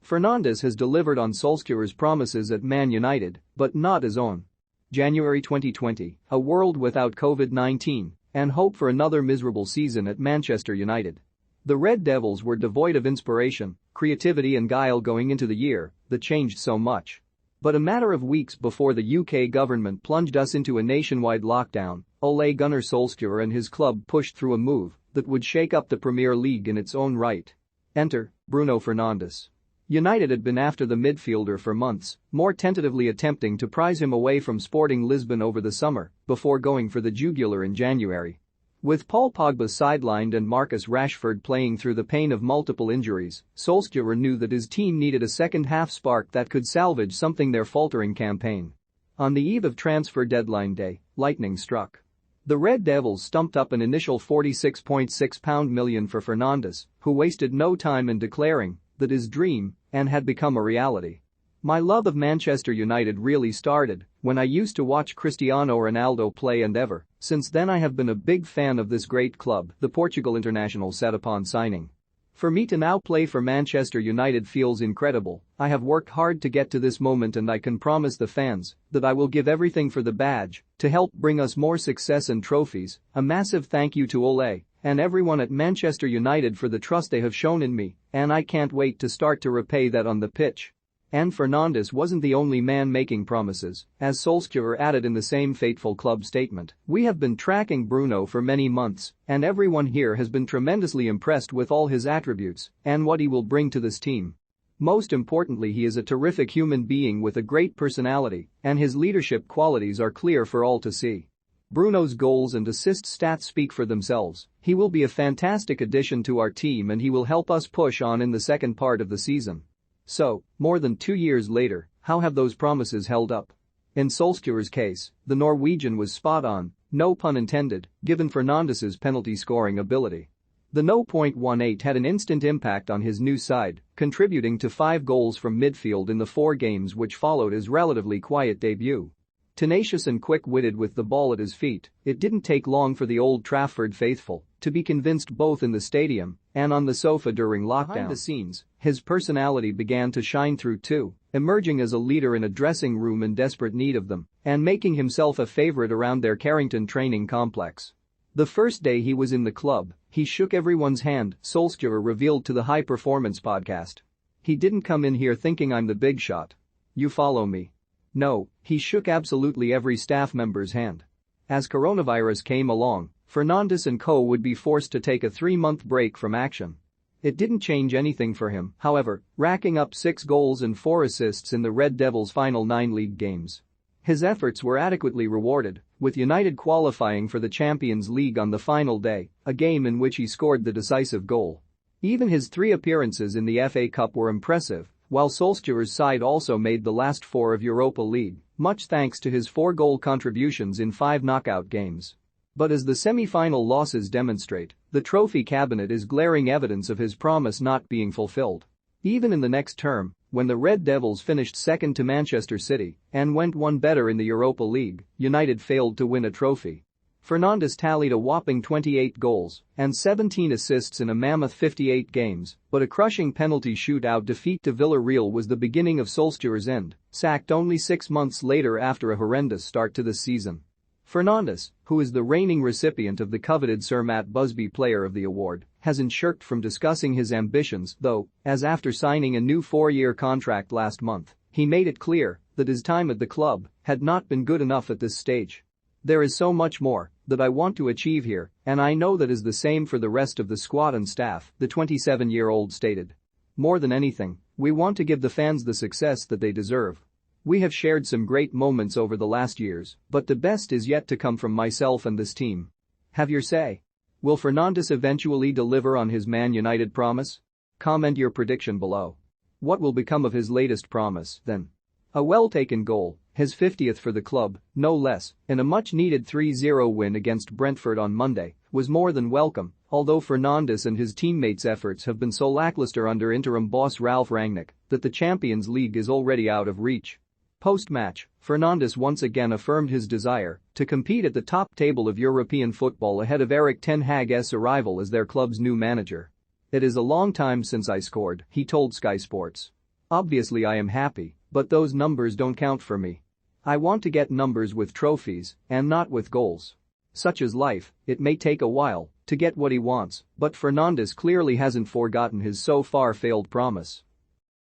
Fernandes has delivered on Solskjaer's promises at Man United, but not his own. January 2020, a world without COVID-19 and hope for another miserable season at Manchester United. The Red Devils were devoid of inspiration, creativity and guile going into the year that changed so much. But a matter of weeks before the UK government plunged us into a nationwide lockdown, Ole Gunnar Solskjaer and his club pushed through a move that would shake up the Premier League in its own right. Enter Bruno Fernandes. United had been after the midfielder for months, more tentatively attempting to prize him away from Sporting Lisbon over the summer before going for the jugular in January. With Paul Pogba sidelined and Marcus Rashford playing through the pain of multiple injuries, Solskjaer knew that his team needed a second-half spark that could salvage something their faltering campaign. On the eve of transfer deadline day, lightning struck. The Red Devils stumped up an initial £46.6 million for Fernandes, who wasted no time in declaring that his dream had become a reality. My love of Manchester United really started when I used to watch Cristiano Ronaldo play, and ever since then I have been a big fan of this great club, the Portugal international said upon signing. For me to now play for Manchester United feels incredible. I have worked hard to get to this moment and I can promise the fans that I will give everything for the badge to help bring us more success and trophies. A massive thank you to Ole and everyone at Manchester United for the trust they have shown in me, and I can't wait to start to repay that on the pitch. And Fernandes wasn't the only man making promises, as Solskjaer added in the same fateful club statement. We have been tracking Bruno for many months, and everyone here has been tremendously impressed with all his attributes and what he will bring to this team. Most importantly, he is a terrific human being with a great personality, and his leadership qualities are clear for all to see. Bruno's goals and assist stats speak for themselves. He will be a fantastic addition to our team and he will help us push on in the second part of the season. So, more than 2 years later, how have those promises held up? In Solskjaer's case, the Norwegian was spot on, no pun intended, given Fernandes's penalty-scoring ability. The .18 had an instant impact on his new side, contributing to 5 goals from midfield in the 4 games which followed his relatively quiet debut. Tenacious and quick-witted with the ball at his feet, it didn't take long for the Old Trafford faithful to be convinced both in the stadium and on the sofa during lockdown. Behind the scenes, his personality began to shine through too, emerging as a leader in a dressing room in desperate need of them and making himself a favorite around their Carrington training complex. The first day he was in the club, he shook everyone's hand, Solskjaer revealed to the High Performance podcast. He didn't come in here thinking I'm the big shot. You follow me? No, he shook absolutely every staff member's hand. As coronavirus came along, Fernandes and co would be forced to take a 3-month break from action. It didn't change anything for him, however, racking up 6 goals and 4 assists in the Red Devils' final 9 league games. His efforts were adequately rewarded, with United qualifying for the Champions League on the final day, a game in which he scored the decisive goal. Even his 3 appearances in the FA Cup were impressive, while Solskjaer's side also made the last 4 of Europa League, much thanks to his 4-goal contributions in 5 knockout games. But as the semi-final losses demonstrate, the trophy cabinet is glaring evidence of his promise not being fulfilled. Even in the next term, when the Red Devils finished second to Manchester City and went one better in the Europa League, United failed to win a trophy. Fernandes tallied a whopping 28 goals and 17 assists in a mammoth 58 games, but a crushing penalty shootout defeat to Villarreal was the beginning of Solskjaer's end, sacked only 6 months later after a horrendous start to the season. Fernandes, who is the reigning recipient of the coveted Sir Matt Busby Player of the Award, hasn't shirked from discussing his ambitions though, as after signing a new 4-year contract last month, he made it clear that his time at the club had not been good enough at this stage. There is so much more that I want to achieve here, and I know that is the same for the rest of the squad and staff, the 27-year-old stated. More than anything, we want to give the fans the success that they deserve. We have shared some great moments over the last years, but the best is yet to come from myself and this team. Have your say. Will Fernandes eventually deliver on his Man United promise? Comment your prediction below. What will become of his latest promise, then? A well-taken goal, his 50th for the club, no less, in a much-needed 3-0 win against Brentford on Monday, was more than welcome, although Fernandes and his teammates' efforts have been so lackluster under interim boss Ralf Rangnick that the Champions League is already out of reach. Post-match, Fernandes once again affirmed his desire to compete at the top table of European football ahead of Erik ten Hag's arrival as their club's new manager. It is a long time since I scored, he told Sky Sports. Obviously I am happy, but those numbers don't count for me. I want to get numbers with trophies and not with goals. Such is life, it may take a while to get what he wants, but Fernandes clearly hasn't forgotten his so far failed promise.